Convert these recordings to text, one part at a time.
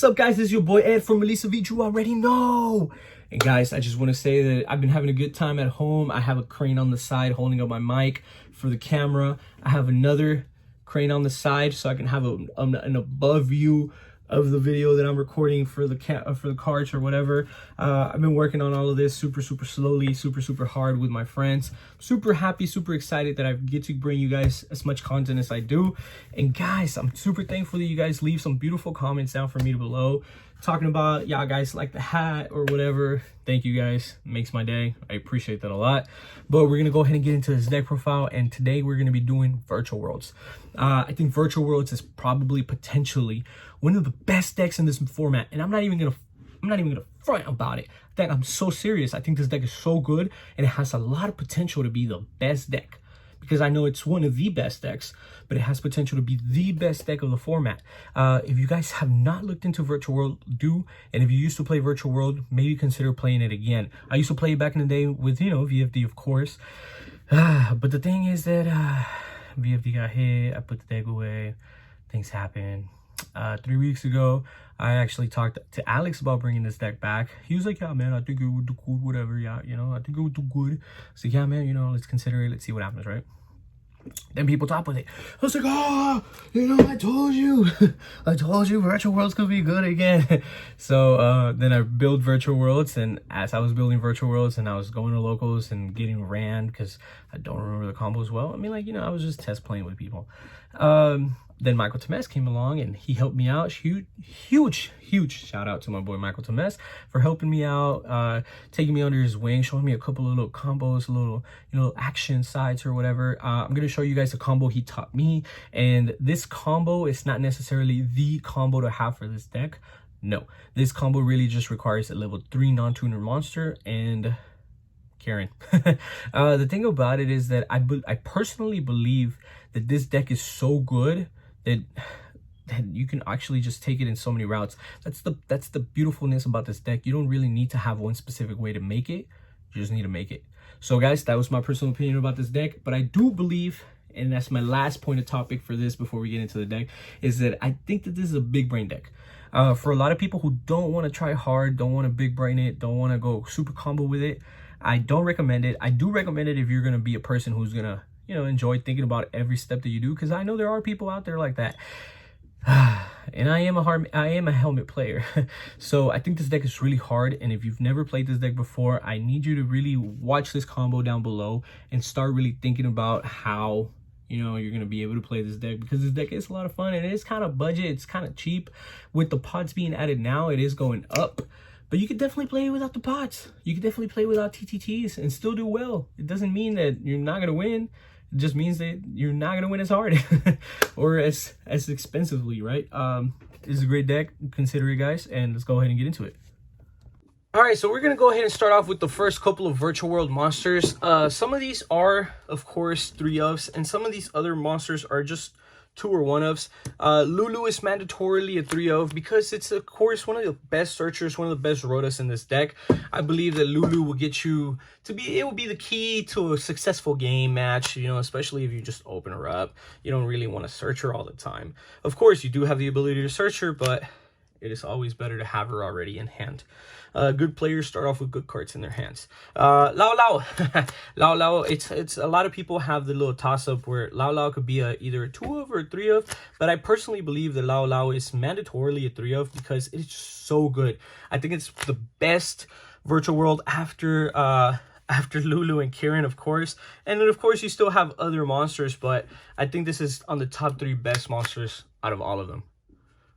up, guys? This is your boy Ed from Savij. You already know. And guys, I just want to say that I've been having a good time at home. I have a crane on the side holding up my mic for the camera. I have another crane on the side so I can have an above view of the video that I'm recording for the carts or whatever. I've been working on all of this super slowly, super hard with my friends. Super happy, super excited that I get to bring you guys as much content as I do. And guys, I'm super thankful that you guys leave some beautiful comments down for me below talking about, yeah, guys like the hat or whatever. Thank you guys, it makes my day. I appreciate that a lot. But we're gonna go ahead and get into this deck profile, and today we're gonna be doing Virtual Worlds. I think Virtual Worlds is probably potentially one of the best decks in this format, and I'm not even gonna front about it. I'm so serious. I think this deck is so good, and it has a lot of potential to be the best deck, because I know it's one of the best decks, but it has potential to be the best deck of the format. If you guys have not looked into Virtual World, do. And if you used to play Virtual World, maybe consider playing it again. I used to play it back in the day with, VFD, of course. But the thing is that VFD got hit. I put the deck away. Things happen. 3 weeks ago, I actually talked to Alex about bringing this deck back. He was like, yeah, man, I think it would do cool, whatever. Yeah, I think it would do good. So yeah, man, let's consider it. Let's see what happens, right? Then people top with it. I was like, I told you. I told you Virtual Worlds could be good again. So then I built Virtual Worlds, and as I was building Virtual Worlds and I was going to locals and getting ran because I don't remember the combos well. I mean, I was just test playing with people. Then Michael Temes came along and he helped me out. Huge shout out to my boy Michael Temes for helping me out, taking me under his wing, showing me a couple of little combos, little action sides or whatever. I'm gonna show you guys a combo he taught me, and this combo is not necessarily the combo to have for this deck. No, this combo really just requires a level 3 non-tuner monster and Karen. The thing about it is that I personally believe that this deck is so good that you can actually just take it in so many routes. That's the beautifulness about this deck. You don't really need to have one specific way to make it. You just need to make it. So guys, that was my personal opinion about this deck, but I do believe, and that's my last point of topic for this before we get into the deck, is that I think that this is a big brain deck. For a lot of people who don't want to try hard, don't want to big brain it, don't want to go super combo with it, I don't recommend it. I do recommend it if you're going to be a person who's going to enjoy thinking about every step that you do, because I know there are people out there like that. And I am a helmet player. So I think this deck is really hard, and if you've never played this deck before, I need you to really watch this combo down below and start really thinking about how you're going to be able to play this deck, because this deck is a lot of fun and it is kind of budget. It's kind of cheap. With the pods being added now, it is going up. But you could definitely play without the pots. You could definitely play without TTTs and still do well. It doesn't mean that you're not going to win. It just means that you're not going to win as hard or as expensively, right? This is a great deck. Consider it, guys. And let's go ahead and get into it. All right, so we're going to go ahead and start off with the first couple of Virtual World monsters. Some of these are, of course, 3-ofs, and some of these other monsters are just 2 or 1-ofs. Lulu is mandatorily a 3-of because it's, of course, one of the best searchers, one of the best rotas in this deck. I believe that Lulu will get you it will be the key to a successful game match, especially if you just open her up. You don't really want to search her all the time. Of course, you do have the ability to search her, but it is always better to have her already in hand. Good players start off with good cards in their hands. Lao Lao. Lao Lao, it's a lot of people have the little toss-up where Lao Lao could be either a 2-of or a 3-of, but I personally believe that Lao Lao is mandatorily a 3-of because it's so good. I think it's the best Virtual World after Lulu and Kieran, of course. And then, of course, you still have other monsters, but I think this is on the top 3 best monsters out of all of them.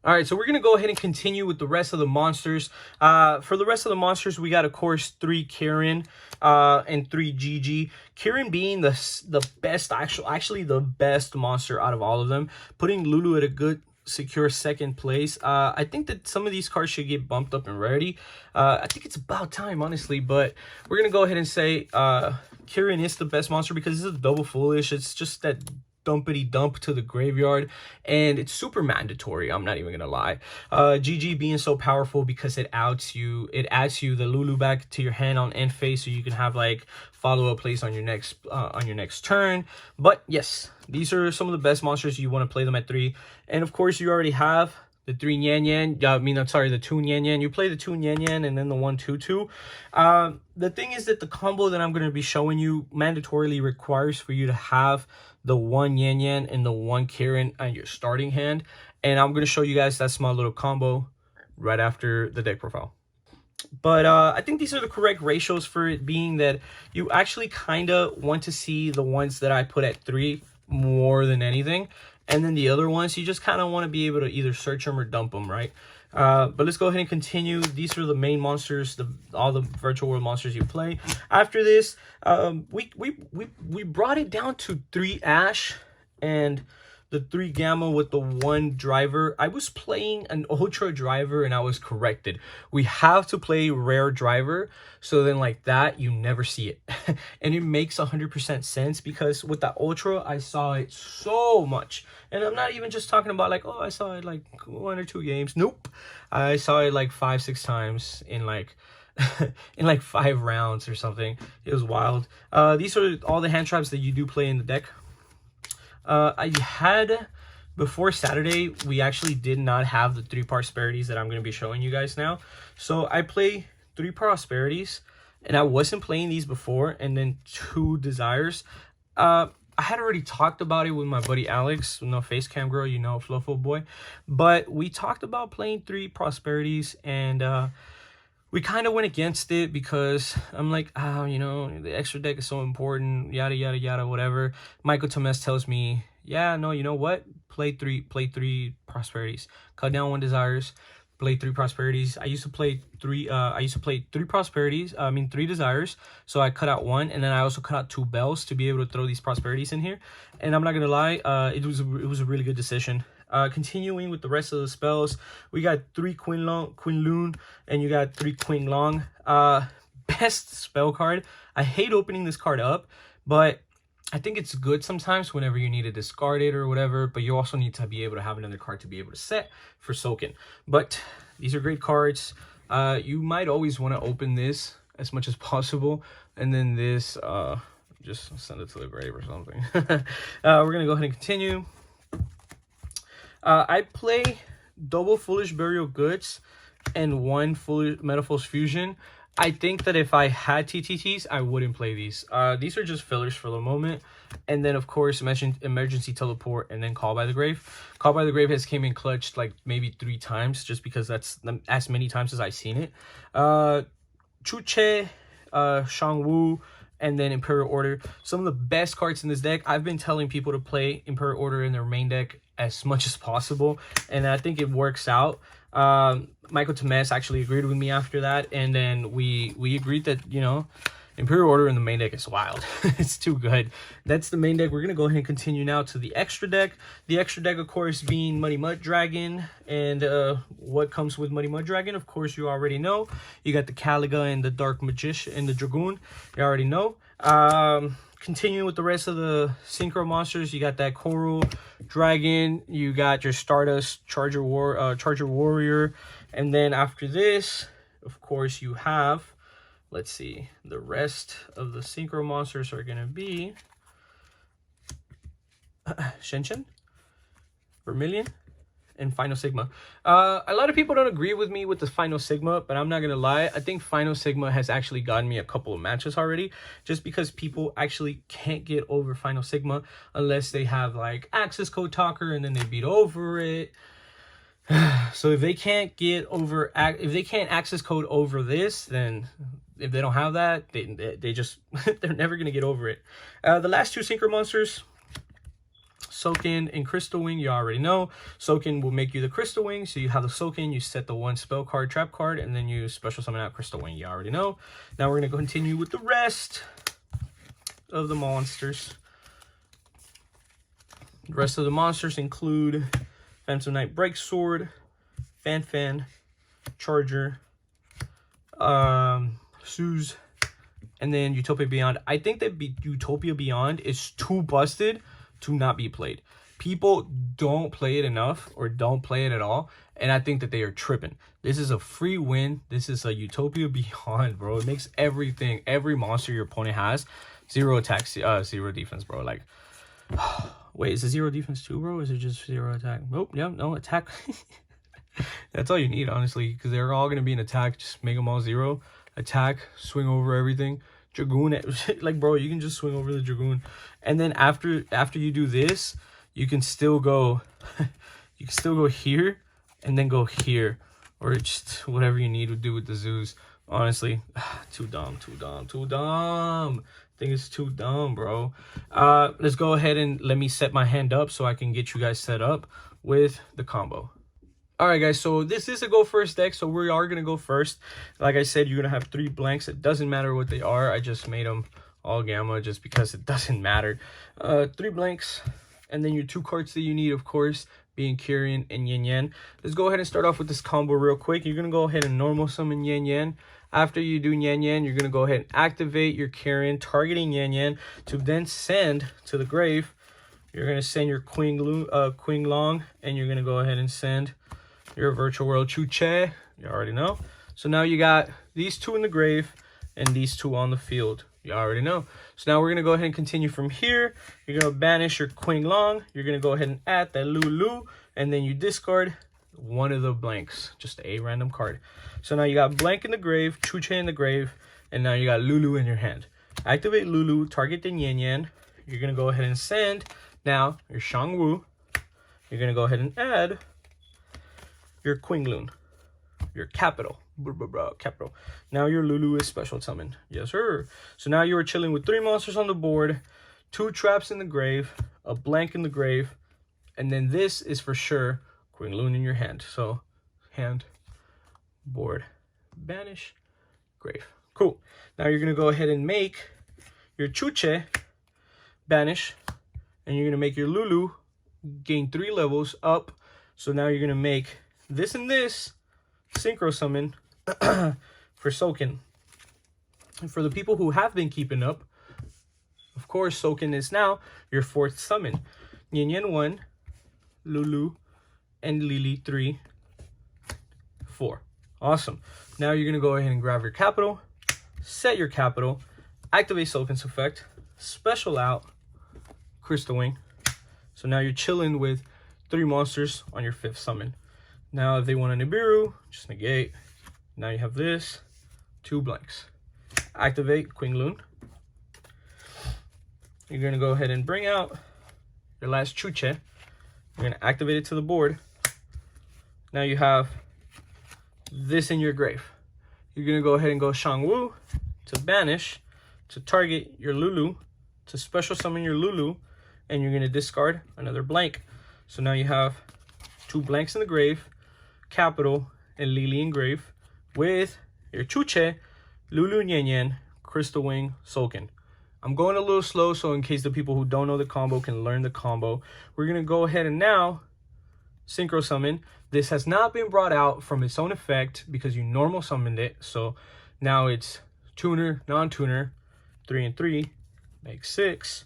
All right, so we're going to go ahead and continue with the rest of the monsters. For the rest of the monsters, we got, of course, 3 Kieran and 3 Gigi. Kieran being the best, actually the best monster out of all of them, putting Lulu at a good, secure second place. I think that some of these cards should get bumped up in rarity. I think it's about time, honestly, but we're going to go ahead and say Kieran is the best monster because it's a double foolish. It's just that dumpity dump to the graveyard, and it's super mandatory. I'm not even gonna lie. GG being so powerful because it adds you the Lulu back to your hand on end phase, so you can have like follow-up plays on your next turn. But yes, these are some of the best monsters. You want to play them at 3, and of course you already have the 3 Nyan Nyan. I mean, I'm sorry, the 2 Nyan Nyan. You play the 2 Nyan Nyan and then the 1 2 2. The thing is that the combo that I'm going to be showing you mandatorily requires for you to have the 1 Nyan Nyan and the 1 Kirin on your starting hand. And I'm going to show you guys that small little combo right after the deck profile. But I think these are the correct ratios for it, being that you actually kind of want to see the ones that I put at 3 more than anything. And then the other ones, you just kind of want to be able to either search them or dump them, right? But let's go ahead and continue. These are the main monsters, all the virtual world monsters you play. After this, we brought it down to 3 Ash and the 3 Gamma with the 1 driver. I was playing an Ultra driver and I was corrected. We have to play rare driver, so then like that, you never see it. And it makes 100% sense, because with that Ultra, I saw it so much. And I'm not even just talking about like, oh, I saw it like 1 or 2 games. Nope. I saw it like 5-6 times in like in like 5 rounds or something. It was wild. These are all the hand traps that you do play in the deck. I had, before Saturday, we actually did not have the 3 prosperities that I'm going to be showing you guys now. So I play 3 prosperities, and I wasn't playing these before, and then 2 desires. I had already talked about it with my buddy Alex, no face cam girl, you know, Fluffo boy. But we talked about playing 3 prosperities, and we kind of went against it because I'm like, oh, you know, the extra deck is so important, yada, yada, yada, whatever. Michael Tomes tells me, yeah, no, you know what? Play three prosperities. Cut down 1 desires, play 3 prosperities. I used to play 3 prosperities, 3 desires. So I cut out 1, and then I also cut out 2 bells to be able to throw these prosperities in here. And I'm not going to lie, it was a really good decision. Continuing with the rest of the spells, we got 3 Quinloon, and you got 3 Quinlong. Best spell card. I hate opening this card up, but I think it's good sometimes whenever you need to discard it or whatever, but you also need to be able to have another card to be able to set for soaking. But these are great cards. You might always want to open this as much as possible, and then this, just send it to the grave or something. We're going to go ahead and continue. I play double Foolish Burial Goods and 1 Foolish Metaphors Fusion. I think that if I had TTTs, I wouldn't play these. These are just fillers for the moment. And then, of course, Emergency Teleport and then Call by the Grave. Call by the Grave has came in clutch like maybe 3 times, just because that's as many times as I've seen it. Chuche, Shangwu, and then Imperial Order. Some of the best cards in this deck. I've been telling people to play Imperial Order in their main deck as much as possible, and I think it works out. Michael Tomes actually agreed with me after that, and then we agreed that, you know, Imperial Order in the main deck is wild. It's too good. That's the main deck. We're gonna go ahead and continue now to the extra deck. The extra deck, of course, being Muddy Mud Dragon, and what comes with Muddy Mud Dragon, of course, you already know. You got the Caliga and the Dark Magician and the Dragoon. You already know. Continuing with the rest of the Synchro monsters, you got that Coral Dragon, you got your Stardust Charger Warrior, and then after this, of course, you have, let's see, the rest of the Synchro monsters are going to be Shenshin, Vermilion, and Final Sigma. A lot of people don't agree with me with the Final Sigma, but I'm not gonna lie, I think Final Sigma has actually gotten me a couple of matches already, just because people actually can't get over Final Sigma unless they have like access code talker and then they beat over it. So if they can't get over, if they can't access code over this, then if they don't have that, they just they're never gonna get over it. The last 2 Synchro monsters, Soakin and Crystal Wing, you already know. Soakin will make you the Crystal Wing, so you have the Soakin, you set the 1 spell card, trap card, and then you special summon out Crystal Wing, you already know. Now we're going to continue with the rest of the monsters. The rest of the monsters include Phantom Knight Break Sword, Fan, Charger, Suze, and then Utopia Beyond. I think that Utopia Beyond is too busted to not be played. People don't play it enough or don't play it at all, and I think that they are tripping. This is a free win. This is a Utopia Beyond, bro. It makes every monster your opponent has 0 attack, 0 defense, bro. Like, wait, is it 0 defense too, bro? Is it just 0 attack? Nope, yeah, no attack. That's all you need, honestly, because they're all going to be an attack. Just make them all 0. Attack, swing over everything. Dragoon, like, bro, you can just swing over the Dragoon. And then after you do this, you can still go, you can still go here and then go here. Or just whatever you need to do with the Zeus. Honestly, too dumb. I think it's too dumb, bro. Let's go ahead and let me set my hand up so I can get you guys set up with the combo. All right, guys, so this is a go first deck, so we are going to go first. Like I said, you're going to have 3 blanks. It doesn't matter what they are. I just made them all gamma just because it doesn't matter. 3 blanks, and then your 2 cards that you need, of course, being Kyrian and Yin Yang. Let's go ahead and start off with this combo real quick. You're going to go ahead and normal summon Yin Yang. After you do Yin Yang, you're going to go ahead and activate your Kyrian, targeting Yin Yang, to then send to the grave. You're going to send your Queen Long, and you're going to go ahead and send your Virtual World Chuche. You already know. So now you got these 2 in the grave and these 2 on the field. You already know. So now we're going to go ahead and continue from here. You're going to banish your Queen Long. You're going to go ahead and add that Lulu. And then you discard one of the blanks. Just a random card. So now you got blank in the grave, Chuche in the grave, and now you got Lulu in your hand. Activate Lulu, target the Yin Yang. You're going to go ahead and send now your Shangwu. You're going to go ahead and add your Qinglun, your capital. Capital. Now your Lulu is special summon. Yes, sir. So now you are chilling with 3 monsters on the board, 2 traps in the grave, a blank in the grave, and then this is for sure Qinglun in your hand. So hand, board, banish, grave. Cool. Now you're going to go ahead and make your Chuche, banish, and you're going to make your Lulu gain 3 levels up. So now you're going to make this and this synchro summon for Soken. And for the people who have been keeping up, of course, Soken is now your 4th summon. Yin Yang 1, Lulu, and Lily 3, 4. Awesome. Now you're going to go ahead and grab your capital, set your capital, activate Soken's effect, special out Crystal Wing. So now you're chilling with 3 monsters on your 5th summon. Now if they want a Nibiru, just negate. Now you have this, 2 blanks. Activate Qinglun. You're going to go ahead and bring out your last Chuche. You're going to activate it to the board. Now you have this in your grave. You're going to go ahead and go Shangwu to banish, to target your Lulu, to special summon your Lulu, and you're going to discard another blank. So now you have 2 blanks in the grave, capital, and Lily in grave, with your Chuche, Lulu Yin Yang, Crystal Wing, Soken. I'm going a little slow, so in case the people who don't know the combo can learn the combo, we're going to go ahead and now synchro summon. This has not been brought out from its own effect because you normal summoned it. So now it's tuner, non-tuner, 3 and 3, makes 6.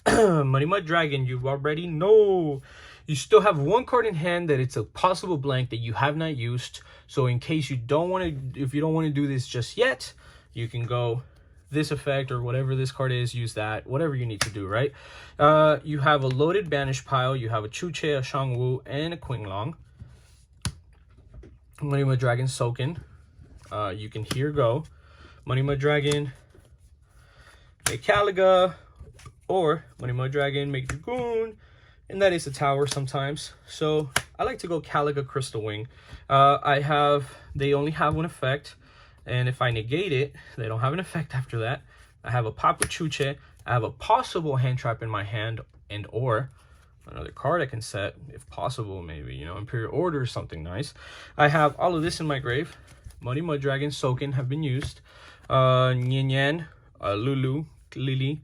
Money Mud Dragon, you already know. You still have 1 card in hand that it's a possible blank that you have not used. So in case you don't want to, if you don't want to do this just yet, you can go this effect or whatever this card is, use that, whatever you need to do, right? You have a loaded banish pile. You have a Chuche, a Shangwu, and a Qinglong. Money Mud Dragon Soken. You can here go. Money Mud Dragon, make Caliga, or Money Mud Dragon, make Dragoon, and that is a tower sometimes. So I like to go Caliga Crystal Wing. They only have 1 effect, and if I negate it, they don't have an effect after that. I have a pop with Chuche. I have a possible hand trap in my hand, and or another card I can set if possible, maybe, you know, Imperial Order or something nice. I have all of this in my grave. Money Mud Dragon, Soken have been used. Yin Yang, Lulu, Lily,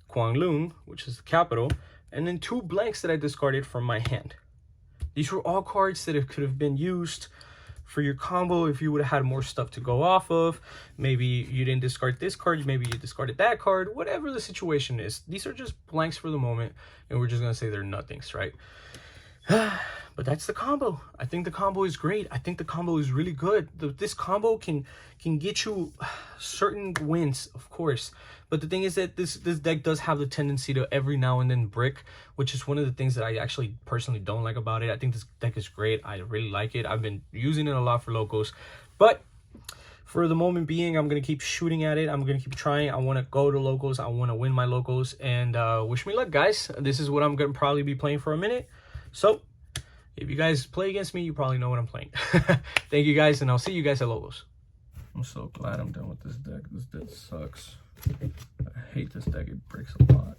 Qinglun, which is the capital, and then 2 blanks that I discarded from my hand. These were all cards that could have been used for your combo if you would have had more stuff to go off of. Maybe you didn't discard this card, maybe you discarded that card, whatever the situation is. These are just blanks for the moment, and we're just going to say they're nothings, right? But But that's the combo. I think the combo is great. I think the combo is really good. This combo can get you certain wins, of course. But the thing is that this deck does have the tendency to every now and then brick, which is one of the things that I actually personally don't like about it. I think this deck is great. I really like it. I've been using it a lot for locals. But for the moment being, I'm going to keep shooting at it. I'm going to keep trying. I want to go to locals. I want to win my locals. And wish me luck, guys. This is what I'm going to probably be playing for a minute. So if you guys play against me, you probably know what I'm playing. Thank you, guys, and I'll see you guys at locals. I'm so glad I'm done with this deck. This deck sucks. I hate this deck. It breaks a lot.